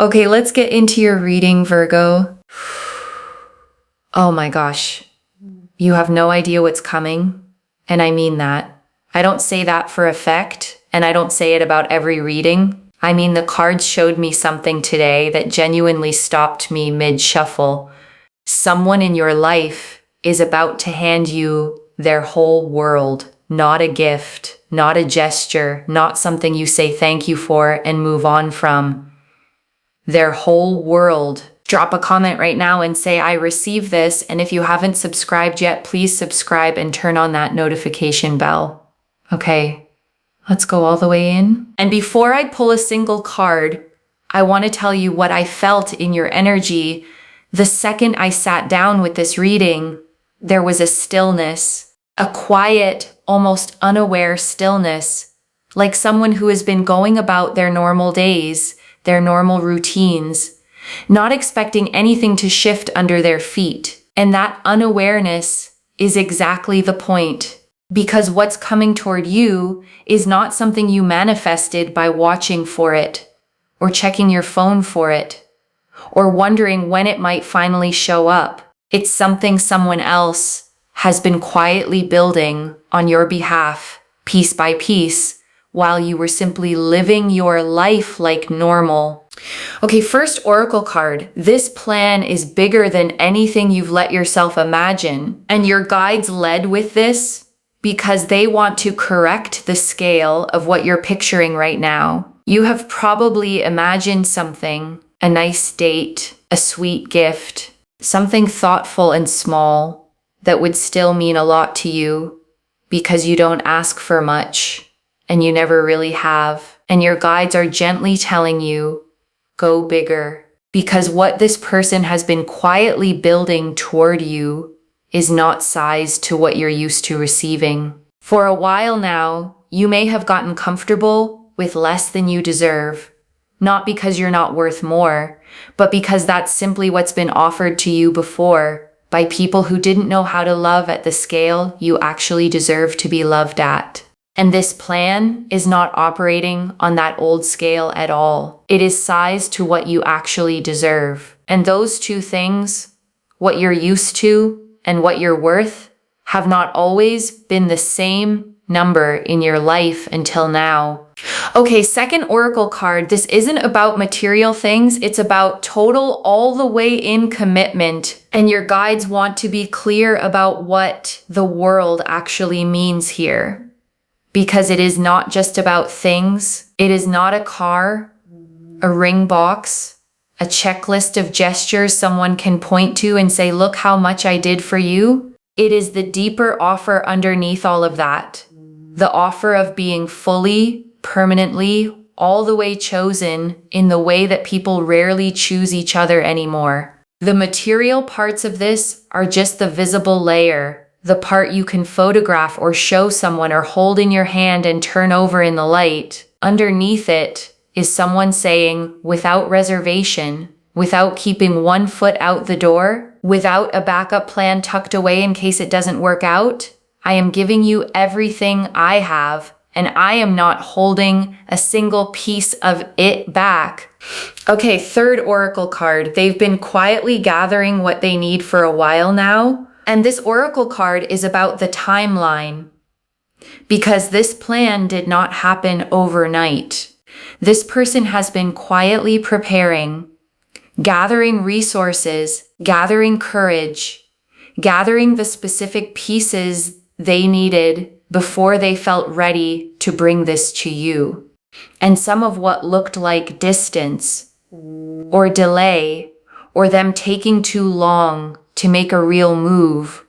Okay, let's get into your reading, Virgo. Oh my gosh. You have no idea what's coming. And I mean that. I don't say that for effect, and I don't say it about every reading. I mean, the cards showed me something today that genuinely stopped me mid-shuffle. Someone in your life is about to hand you their whole world, not a gift, not a gesture, not something you say thank you for and move on from. Their whole world. Drop a comment right now and say, I receive this. And if you haven't subscribed yet, please subscribe and turn on that notification bell. Okay, let's go all the way in. And before I pull a single card, I want to tell you what I felt in your energy. The second I sat down with this reading, there was a stillness, a quiet, almost unaware stillness, like someone who has been going about their normal days, their normal routines, not expecting anything to shift under their feet. And that unawareness is exactly the point, because what's coming toward you is not something you manifested by watching for it, or checking your phone for it, or wondering when it might finally show up. It's something someone else has been quietly building on your behalf, piece by piece, while you were simply living your life like normal. Okay, first oracle card. This plan is bigger than anything you've let yourself imagine. And your guides led with this because they want to correct the scale of what you're picturing right now. You have probably imagined something, a nice date, a sweet gift, something thoughtful and small that would still mean a lot to you because you don't ask for much and you never really have. And your guides are gently telling you, go bigger, because what this person has been quietly building toward you is not sized to what you're used to receiving. For a while now, you may have gotten comfortable with less than you deserve, not because you're not worth more, but because that's simply what's been offered to you before by people who didn't know how to love at the scale you actually deserve to be loved at. And this plan is not operating on that old scale at all. It is sized to what you actually deserve. And those two things, what you're used to and what you're worth, have not always been the same number in your life until now. Okay, second oracle card. This isn't about material things. It's about total all the way in commitment. And your guides want to be clear about what the world actually means here. Because it is not just about things. It is not a car, a ring box, a checklist of gestures someone can point to and say, look how much I did for you. It is the deeper offer underneath all of that. The offer of being fully, permanently, all the way chosen in the way that people rarely choose each other anymore. The material parts of this are just the visible layer. The part you can photograph or show someone or hold in your hand and turn over in the light. Underneath it is someone saying, without reservation, without keeping one foot out the door, without a backup plan tucked away in case it doesn't work out, I am giving you everything I have, and I am not holding a single piece of it back. Okay, third oracle card. They've been quietly gathering what they need for a while now. And this oracle card is about the timeline, because this plan did not happen overnight. This person has been quietly preparing, gathering resources, gathering courage, gathering the specific pieces they needed before they felt ready to bring this to you. And some of what looked like distance or delay or them taking too long to make a real move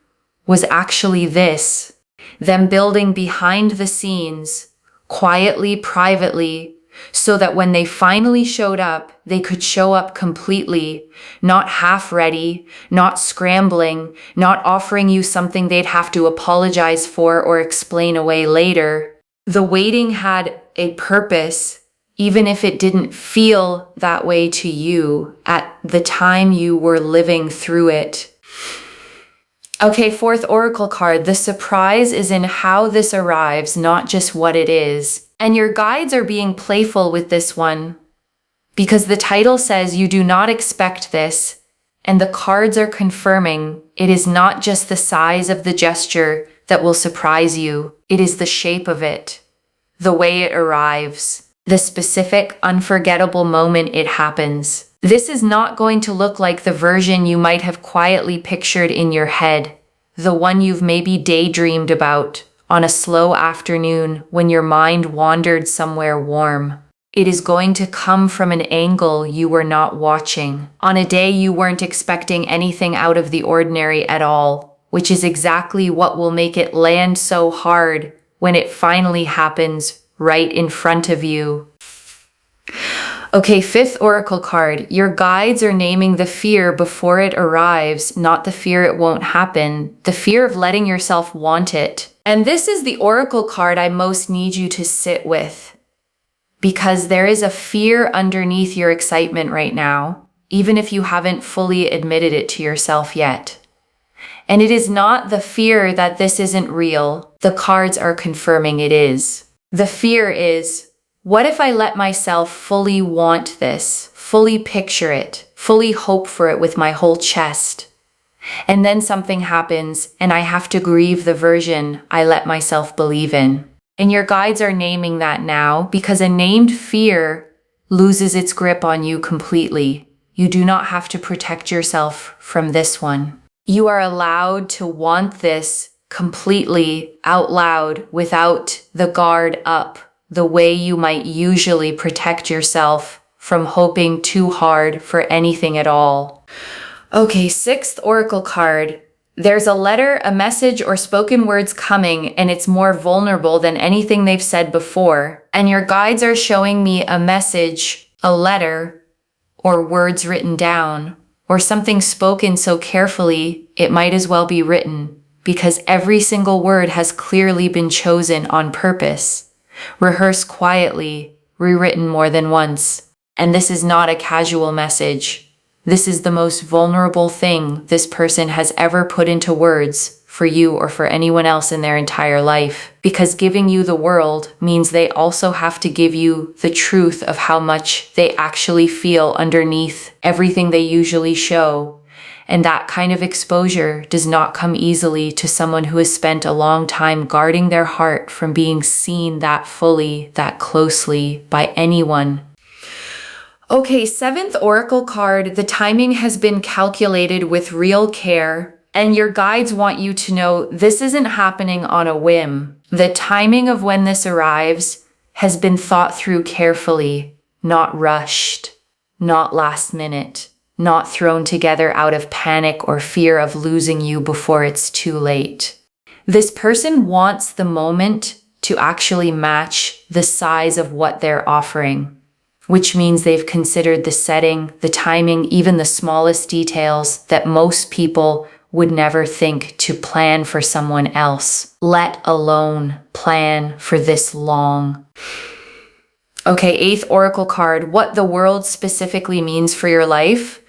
was actually this, them building behind the scenes, quietly, privately, so that when they finally showed up, they could show up completely, not half ready, not scrambling, not offering you something they'd have to apologize for or explain away later. The waiting had a purpose, even if it didn't feel that way to you at the time you were living through it. Okay, fourth oracle card. The surprise is in how this arrives, not just what it is. And your guides are being playful with this one. because the title says you do not expect this, and the cards are confirming it is not just the size of the gesture that will surprise you, it is the shape of it, the way it arrives, the specific, unforgettable moment it happens. This is not going to look like the version you might have quietly pictured in your head, the one you've maybe daydreamed about on a slow afternoon when your mind wandered somewhere warm. It is going to come from an angle you were not watching, on a day you weren't expecting anything out of the ordinary at all, which is exactly what will make it land so hard when it finally happens right in front of you. Okay, fifth oracle card. Your guides are naming the fear before it arrives, not the fear it won't happen, the fear of letting yourself want it. And this is the oracle card I most need you to sit with, because there is a fear underneath your excitement right now, even if you haven't fully admitted it to yourself yet. And it is not the fear that this isn't real. The cards are confirming it is. The fear is, what if I let myself fully want this, fully picture it, fully hope for it with my whole chest? And then something happens and I have to grieve the version I let myself believe in. And your guides are naming that now because a named fear loses its grip on you completely. You do not have to protect yourself from this one. You are allowed to want this completely out loud without the guard up, the way you might usually protect yourself from hoping too hard for anything at all. Okay, sixth oracle card. There's a letter, a message, or spoken words coming, and it's more vulnerable than anything they've said before. And your guides are showing me a message, a letter, or words written down, or something spoken so carefully it might as well be written, because every single word has clearly been chosen on purpose, rehearsed quietly, rewritten more than once. And this is not a casual message. This is the most vulnerable thing this person has ever put into words for you or for anyone else in their entire life. Because giving you the world means they also have to give you the truth of how much they actually feel underneath everything they usually show. And that kind of exposure does not come easily to someone who has spent a long time guarding their heart from being seen that fully, that closely by anyone. Okay, seventh oracle card. The timing has been calculated with real care, and your guides want you to know this isn't happening on a whim. The timing of when this arrives has been thought through carefully, not rushed, not last minute, not thrown together out of panic or fear of losing you before it's too late. This person wants the moment to actually match the size of what they're offering, which means they've considered the setting, the timing, even the smallest details that most people would never think to plan for someone else, let alone plan for this long. Okay, eighth oracle card, what the world specifically means for your life.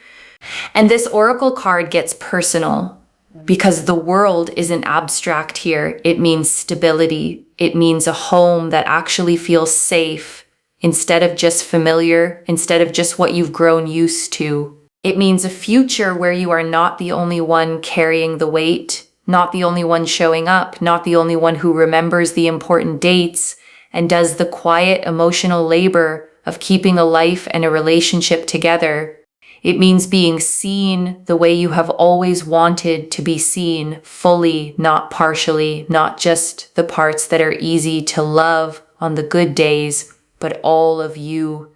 And this oracle card gets personal because the world isn't abstract here. It means stability. It means a home that actually feels safe, instead of just familiar, instead of just what you've grown used to. It means a future where you are not the only one carrying the weight, not the only one showing up, not the only one who remembers the important dates and does the quiet emotional labor of keeping a life and a relationship together. It means being seen the way you have always wanted to be seen, fully, not partially, not just the parts that are easy to love on the good days, but all of you.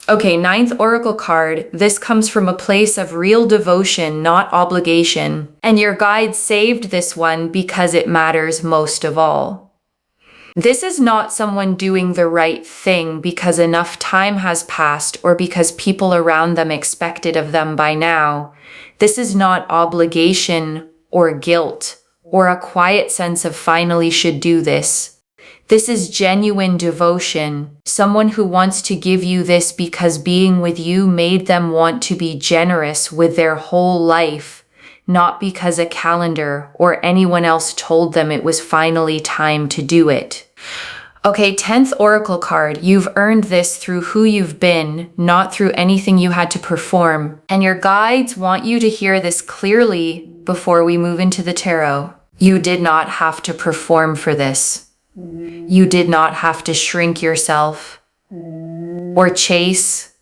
Okay, ninth oracle card. This comes from a place of real devotion, not obligation. And your guide saved this one because it matters most of all. This is not someone doing the right thing because enough time has passed or because people around them expect it of them by now. This is not obligation or guilt or a quiet sense of finally should do this. This is genuine devotion, someone who wants to give you this because being with you made them want to be generous with their whole life, not because a calendar or anyone else told them it was finally time to do it. Okay, 10th Oracle card. You've earned this through who you've been, not through anything you had to perform. And your guides want you to hear this clearly before we move into the tarot. You did not have to perform for this. You did not have to shrink yourself or chase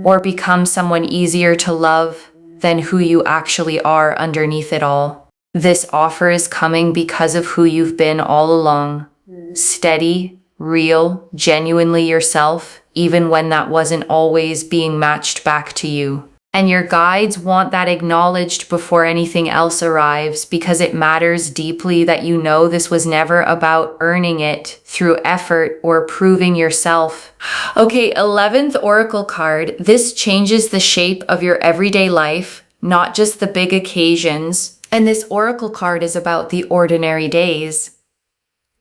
or become someone easier to love than who you actually are underneath it all. This offer is coming because of who you've been all along. Steady, real, genuinely yourself, even when that wasn't always being matched back to you. And your guides want that acknowledged before anything else arrives, because it matters deeply that you know this was never about earning it through effort or proving yourself. Okay, 11th Oracle card. This changes the shape of your everyday life, not just the big occasions. And this Oracle card is about the ordinary days,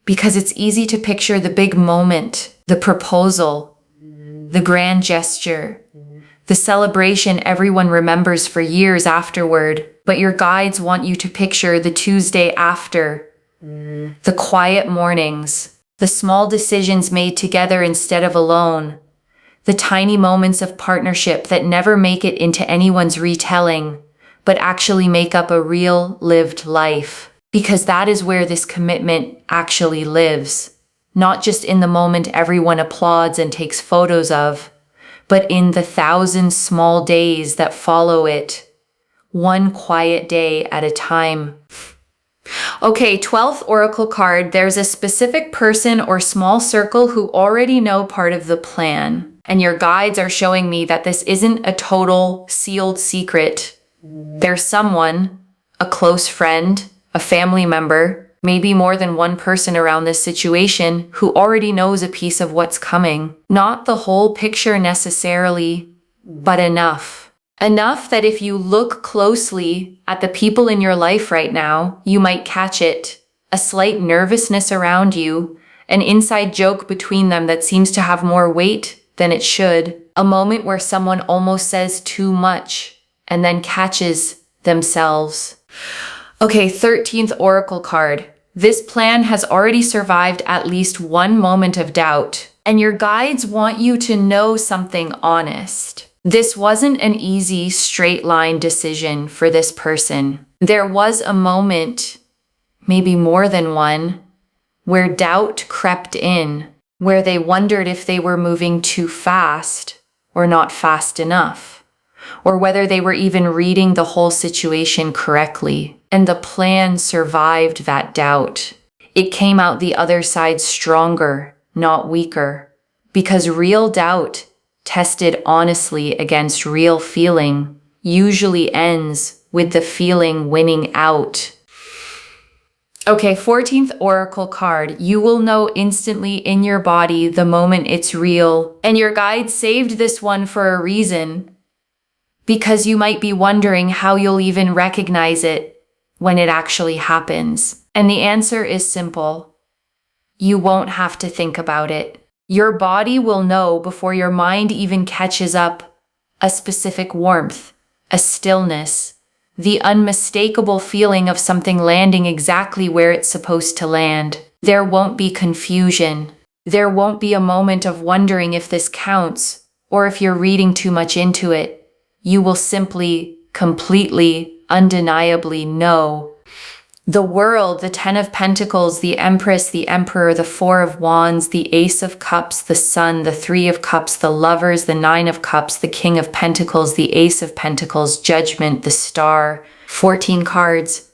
because it's easy to picture the big moment, the proposal, the grand gesture, the celebration everyone remembers for years afterward. But your guides want you to picture the Tuesday after, the quiet mornings, the small decisions made together instead of alone, the tiny moments of partnership that never make it into anyone's retelling, but actually make up a real lived life. Because that is where this commitment actually lives. Not just in the moment everyone applauds and takes photos of, but in the 1,000 small days that follow it, one quiet day at a time. Okay, 12th Oracle card. There's a specific person or small circle who already know part of the plan. And your guides are showing me that this isn't a total sealed secret. There's someone, a close friend, a family member, maybe more than one person around this situation who already knows a piece of what's coming. Not the whole picture necessarily, but enough. Enough that if you look closely at the people in your life right now, you might catch it. A slight nervousness around you, an inside joke between them that seems to have more weight than it should. A moment where someone almost says too much and then catches themselves. Okay, 13th Oracle card. This plan has already survived at least one moment of doubt, and your guides want you to know something honest. This wasn't an easy, straight line decision for this person. There was a moment, maybe more than one, where doubt crept in, where they wondered if they were moving too fast or not fast enough, or whether they were even reading the whole situation correctly. And the plan survived that doubt. It came out the other side stronger, not weaker, because real doubt, tested honestly against real feeling, usually ends with the feeling winning out. Okay, 14th Oracle card. You will know instantly in your body the moment it's real. And your guide saved this one for a reason, because you might be wondering how you'll even recognize it when it actually happens. And the answer is simple. You won't have to think about it. Your body will know before your mind even catches up. A specific warmth, a stillness, the unmistakable feeling of something landing exactly where it's supposed to land. There won't be confusion. There won't be a moment of wondering if this counts or if you're reading too much into it. You will simply, completely, undeniably know. The World, the Ten of Pentacles, the Empress, the Emperor, the Four of Wands, the Ace of Cups, the Sun, the Three of Cups, the Lovers, the Nine of Cups, the King of Pentacles, the Ace of Pentacles, Judgment, the Star, 14 cards.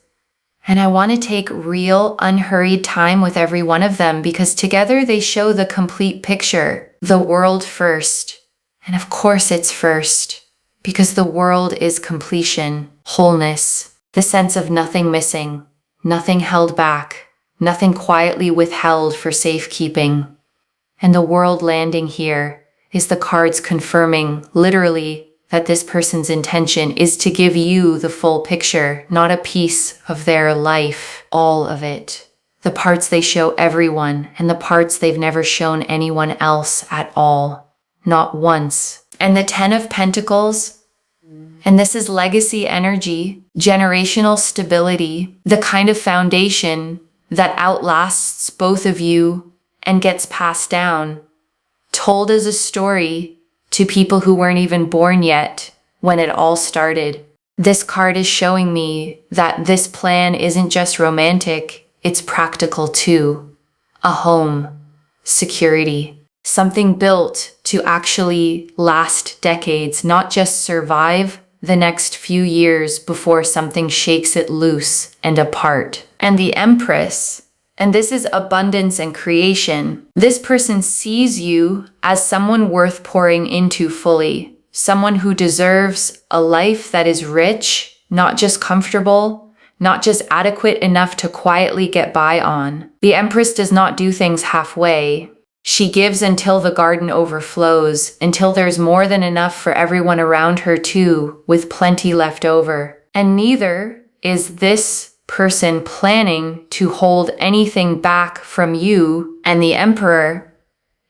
And I want to take real, unhurried time with every one of them because together they show the complete picture. The world first. And of course it's first, because the world is completion, wholeness, the sense of nothing missing, nothing held back, nothing quietly withheld for safekeeping. And the world landing here is the cards confirming, literally, that this person's intention is to give you the full picture, not a piece of their life, all of it. The parts they show everyone and the parts they've never shown anyone else at all. Not once. And the Ten of Pentacles, and this is legacy energy, generational stability, the kind of foundation that outlasts both of you and gets passed down, told as a story to people who weren't even born yet when it all started. This card is showing me that this plan isn't just romantic, it's practical too. A home, security, something built to actually last decades, not just survive the next few years before something shakes it loose and apart. And the Empress, and this is abundance and creation. This person sees you as someone worth pouring into fully, someone who deserves a life that is rich, not just comfortable, not just adequate enough to quietly get by on. The Empress does not do things halfway. She gives until the garden overflows, until there's more than enough for everyone around her too, with plenty left over. And neither is this person planning to hold anything back from you and the Emperor.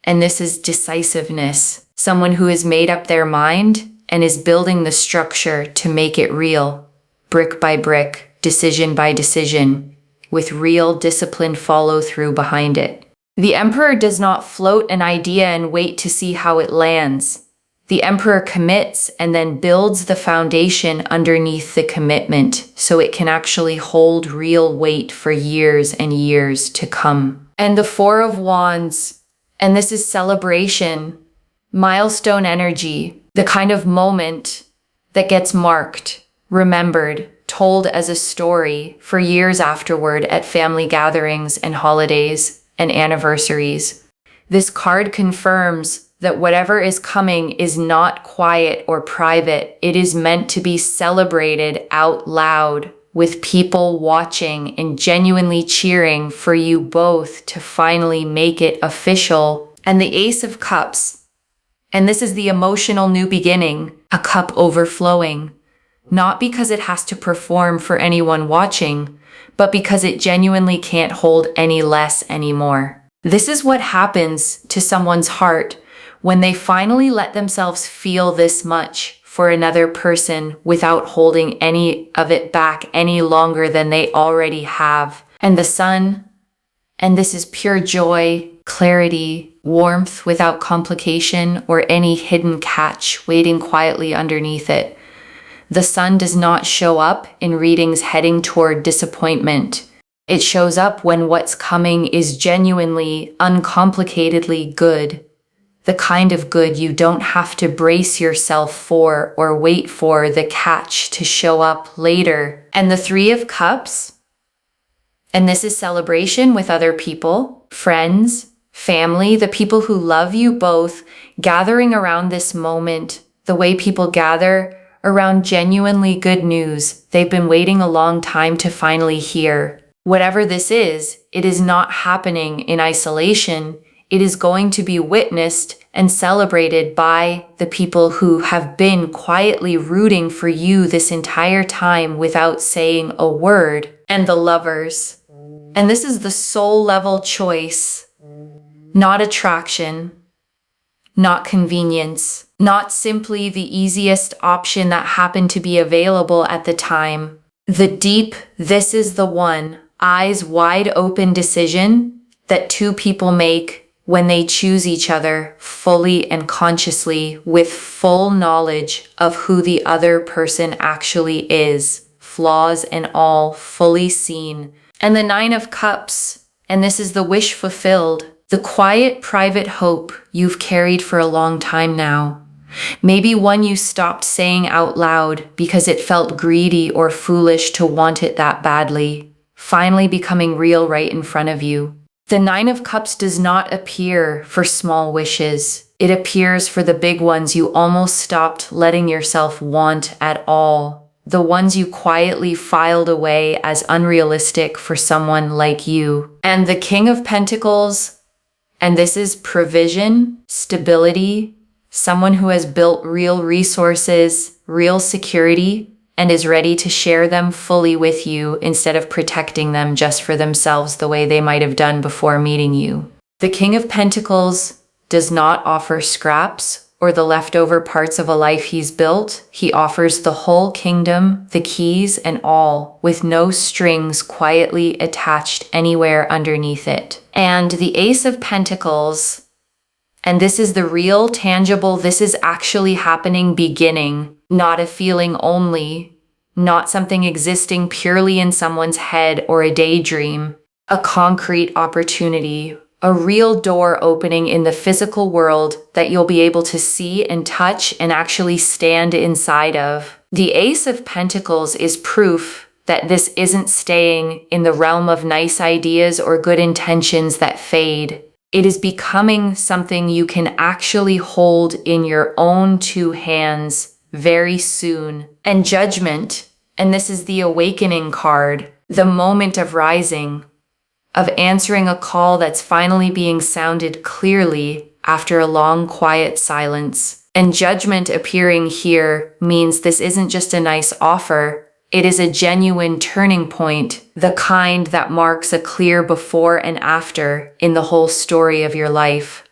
And this is decisiveness. Someone who has made up their mind and is building the structure to make it real, brick by brick, decision by decision, with real disciplined follow-through behind it. The Emperor does not float an idea and wait to see how it lands. The Emperor commits and then builds the foundation underneath the commitment so it can actually hold real weight for years and years to come. And the Four of Wands, and this is celebration, milestone energy, the kind of moment that gets marked, remembered, told as a story for years afterward at family gatherings and holidays and anniversaries. This card confirms that whatever is coming is not quiet or private. It is meant to be celebrated out loud with people watching and genuinely cheering for you both to finally make it official. And the Ace of Cups, and this is the emotional new beginning, a cup overflowing, not because it has to perform for anyone watching, but because it genuinely can't hold any less anymore. This is what happens to someone's heart when they finally let themselves feel this much for another person without holding any of it back any longer than they already have. And the Sun, and this is pure joy, clarity, warmth without complication or any hidden catch waiting quietly underneath it. The Sun does not show up in readings heading toward disappointment. It shows up when what's coming is genuinely, uncomplicatedly good. The kind of good you don't have to brace yourself for or wait for the catch to show up later. And the Three of Cups, and this is celebration with other people, friends, family, the people who love you both, gathering around this moment, the way people gather around genuinely good news they've been waiting a long time to finally hear. Whatever this is, it is not happening in isolation. It is going to be witnessed and celebrated by the people who have been quietly rooting for you this entire time without saying a word. And the Lovers. And this is the soul level choice, not attraction, not convenience, not simply the easiest option that happened to be available at the time. The deep, this is the one, eyes wide open decision that two people make when they choose each other fully and consciously with full knowledge of who the other person actually is, flaws and all fully seen. And the Nine of Cups, and this is the wish fulfilled, the quiet, private hope you've carried for a long time now. Maybe one you stopped saying out loud because it felt greedy or foolish to want it that badly, finally becoming real right in front of you. The Nine of Cups does not appear for small wishes. It appears for the big ones you almost stopped letting yourself want at all. The ones you quietly filed away as unrealistic for someone like you. And the King of Pentacles, and this is provision, stability, someone who has built real resources, real security, and is ready to share them fully with you instead of protecting them just for themselves the way they might have done before meeting you. The King of Pentacles does not offer scraps or the leftover parts of a life he's built. He offers the whole kingdom, the keys and all, with no strings quietly attached anywhere underneath it. And the Ace of Pentacles, and this is the real, tangible, this is actually happening beginning, not a feeling only, not something existing purely in someone's head or a daydream, a concrete opportunity, a real door opening in the physical world that you'll be able to see and touch and actually stand inside of. The Ace of Pentacles is proof that this isn't staying in the realm of nice ideas or good intentions that fade. It is becoming something you can actually hold in your own two hands very soon. And Judgment, and this is the awakening card, the moment of rising, of answering a call that's finally being sounded clearly after a long, quiet silence. And Judgment appearing here means this isn't just a nice offer. It is a genuine turning point, the kind that marks a clear before and after in the whole story of your life.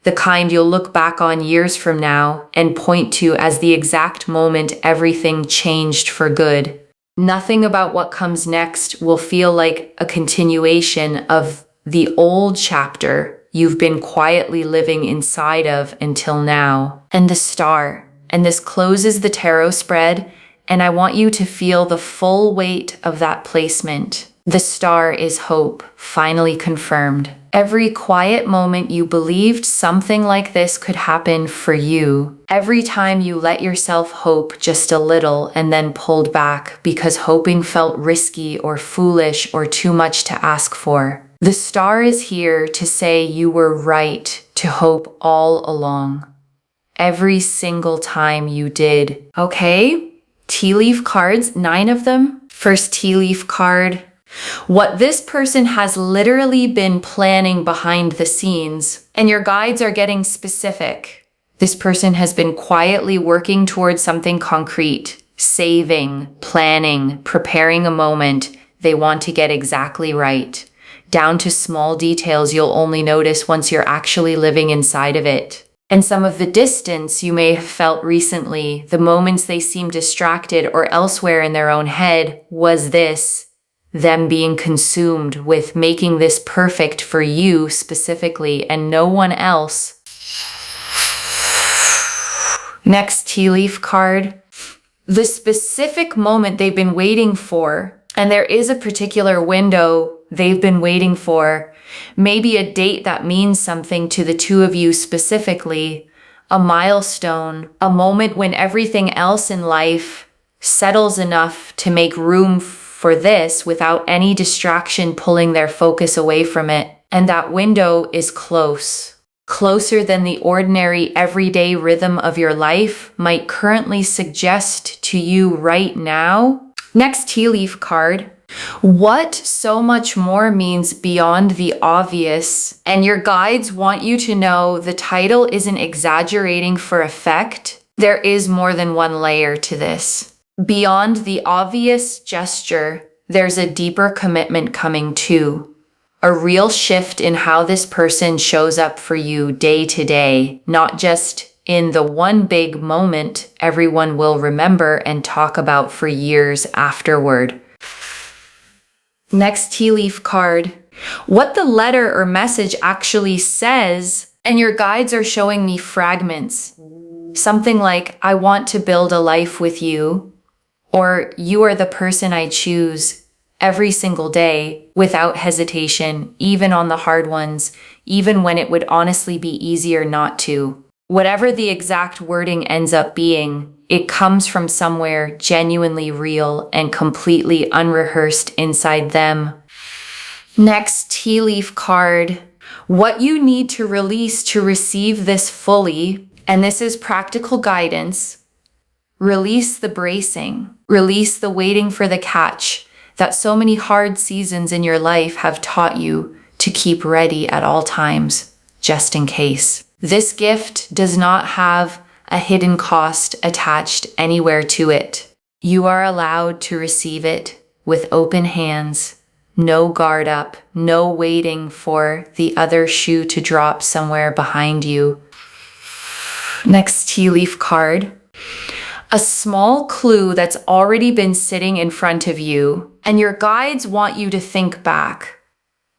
The kind you'll look back on years from now and point to as the exact moment everything changed for good. Nothing about what comes next will feel like a continuation of the old chapter you've been quietly living inside of until now. And the Star. And this closes the tarot spread, and I want you to feel the full weight of that placement. The Star is hope, finally confirmed. Every quiet moment you believed something like this could happen for you. Every time you let yourself hope just a little and then pulled back because hoping felt risky or foolish or too much to ask for. The Star is here to say you were right to hope all along. Every single time you did. Okay? Tea leaf cards, 9 of them. First tea leaf card. What this person has literally been planning behind the scenes, and your guides are getting specific. This person has been quietly working towards something concrete, saving, planning, preparing a moment they want to get exactly right, down to small details you'll only notice once you're actually living inside of it. And some of the distance you may have felt recently, the moments they seemed distracted or elsewhere in their own head, was this, them being consumed with making this perfect for you specifically and no one else. Next tea leaf card. The specific moment they've been waiting for, and there is a particular window they've been waiting for, maybe a date that means something to the two of you specifically, a milestone, a moment when everything else in life settles enough to make room for this without any distraction pulling their focus away from it. And that window is close. Closer than the ordinary everyday rhythm of your life might currently suggest to you right now. Next tea leaf card. What so much more means beyond the obvious, and your guides want you to know the title isn't exaggerating for effect. There is more than one layer to this. Beyond the obvious gesture, there's a deeper commitment coming too. A real shift in how this person shows up for you day to day, not just in the one big moment everyone will remember and talk about for years afterward. Next tea leaf card. What the letter or message actually says, and your guides are showing me fragments. Something like, I want to build a life with you, or you are the person I choose every single day without hesitation, even on the hard ones, even when it would honestly be easier not to. Whatever the exact wording ends up being, it comes from somewhere genuinely real and completely unrehearsed inside them. Next tea leaf card. What you need to release to receive this fully, and this is practical guidance. Release the bracing. Release the waiting for the catch that so many hard seasons in your life have taught you to keep ready at all times, just in case. This gift does not have a hidden cost attached anywhere to it. You are allowed to receive it with open hands, no guard up, no waiting for the other shoe to drop somewhere behind you. Next tea leaf card. A small clue that's already been sitting in front of you, and your guides want you to think back.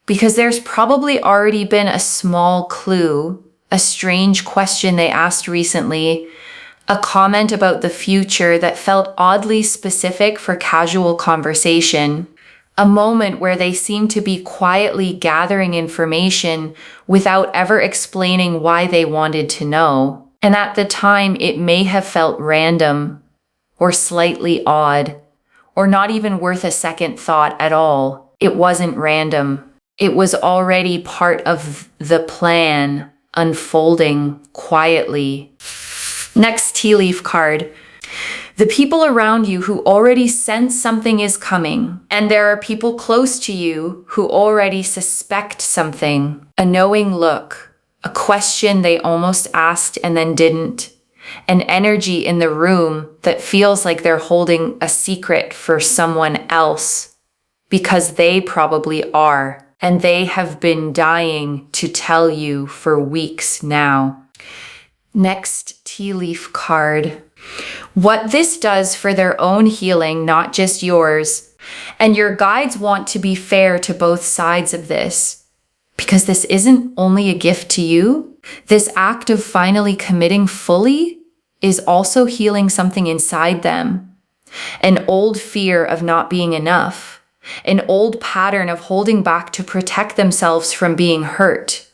Because there's probably already been a small clue, a strange question they asked recently, a comment about the future that felt oddly specific for casual conversation, a moment where they seemed to be quietly gathering information without ever explaining why they wanted to know. And at the time, it may have felt random or slightly odd or not even worth a second thought at all. It wasn't random. It was already part of the plan unfolding quietly. Next tea leaf card. The people around you who already sense something is coming, and there are people close to you who already suspect something. A knowing look, a question they almost asked and then didn't, an energy in the room that feels like they're holding a secret for someone else, because they probably are. And they have been dying to tell you for weeks now. Next tea leaf card. What this does for their own healing, not just yours. And your guides want to be fair to both sides of this. Because this isn't only a gift to you. This act of finally committing fully is also healing something inside them. An old fear of not being enough. An old pattern of holding back to protect themselves from being hurt.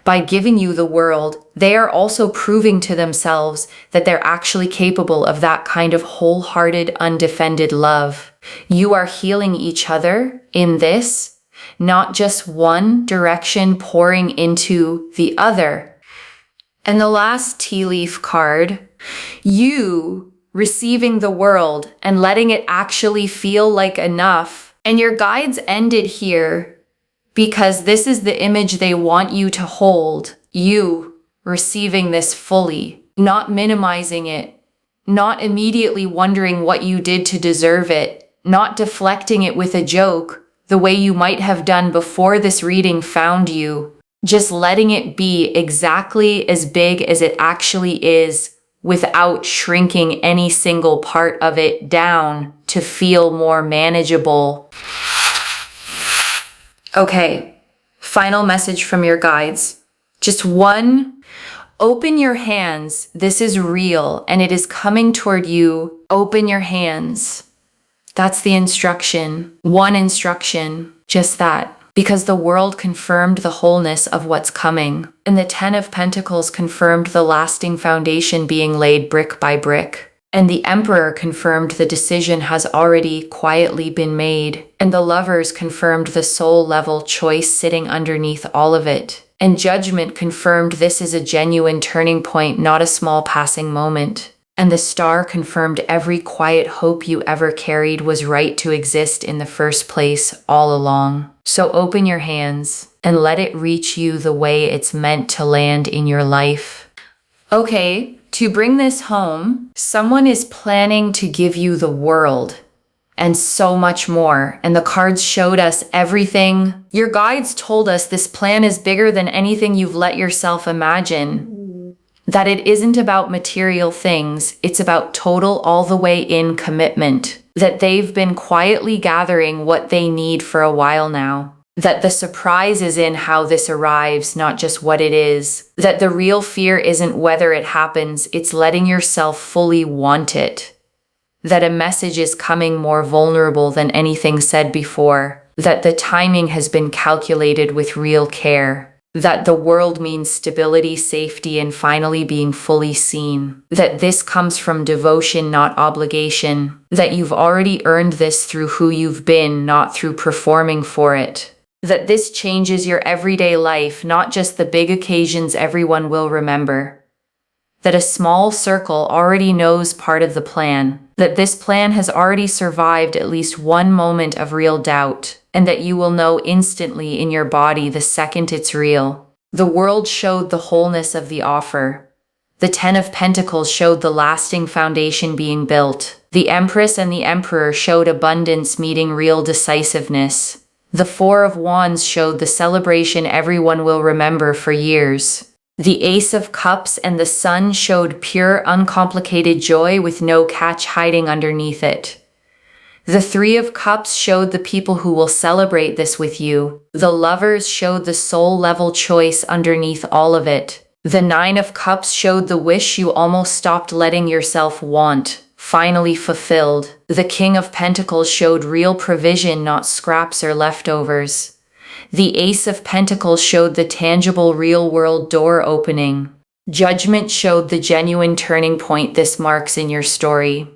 By giving you the world, they are also proving to themselves that they're actually capable of that kind of wholehearted, undefended love. You are healing each other in this, not just one direction pouring into the other. And the last tea leaf card, you receiving the world and letting it actually feel like enough. And your guides ended here because this is the image they want you to hold. You receiving this fully, not minimizing it, not immediately wondering what you did to deserve it, not deflecting it with a joke the way you might have done before this reading found you, just letting it be exactly as big as it actually is without shrinking any single part of it down to feel more manageable. Okay, final message from your guides. Just one. Open your hands. This is real and it is coming toward you. Open your hands. That's the instruction. One instruction. Just that. Because the world confirmed the wholeness of what's coming. And the Ten of Pentacles confirmed the lasting foundation being laid brick by brick. And the Emperor confirmed the decision has already quietly been made. And the Lovers confirmed the soul-level choice sitting underneath all of it. And Judgment confirmed this is a genuine turning point, not a small passing moment. And the Star confirmed every quiet hope you ever carried was right to exist in the first place all along. So open your hands and let it reach you the way it's meant to land in your life. Okay, to bring this home, someone is planning to give you the world and so much more. And the cards showed us everything. Your guides told us this plan is bigger than anything you've let yourself imagine. That it isn't about material things, it's about total all the way in commitment. That they've been quietly gathering what they need for a while now. That the surprise is in how this arrives, not just what it is. That the real fear isn't whether it happens, it's letting yourself fully want it. That a message is coming more vulnerable than anything said before. That the timing has been calculated with real care. That the world means stability, safety, and finally being fully seen. That this comes from devotion, not obligation. That you've already earned this through who you've been, not through performing for it. That this changes your everyday life, not just the big occasions everyone will remember. That a small circle already knows part of the plan. That this plan has already survived at least one moment of real doubt. And that you will know instantly in your body the second it's real. The world showed the wholeness of the offer. The Ten of Pentacles showed the lasting foundation being built. The Empress and the Emperor showed abundance meeting real decisiveness. The Four of Wands showed the celebration everyone will remember for years. The Ace of Cups and the Sun showed pure, uncomplicated joy with no catch hiding underneath it. The Three of Cups showed the people who will celebrate this with you. The Lovers showed the soul-level choice underneath all of it. The Nine of Cups showed the wish you almost stopped letting yourself want, finally fulfilled. The King of Pentacles showed real provision, not scraps or leftovers. The Ace of Pentacles showed the tangible real-world door opening. Judgment showed the genuine turning point this marks in your story.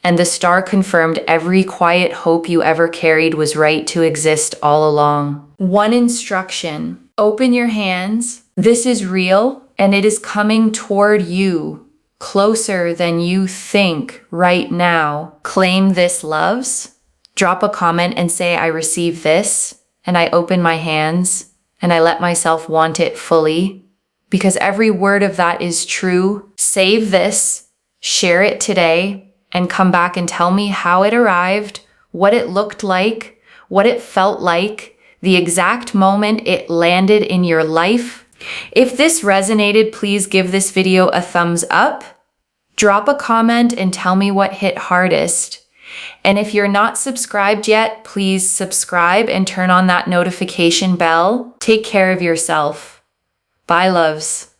And the Star confirmed every quiet hope you ever carried was right to exist all along. One instruction: open your hands. This is real, and it is coming toward you, closer than you think right now. Claim this, loves. Drop a comment and say, I receive this. And I open my hands, and I let myself want it fully, because every word of that is true. Save this, share it today, and come back and tell me how it arrived, what it looked like, what it felt like, the exact moment it landed in your life. If this resonated, please give this video a thumbs up. Drop a comment and tell me what hit hardest. And if you're not subscribed yet, please subscribe and turn on that notification bell. Take care of yourself. Bye, loves.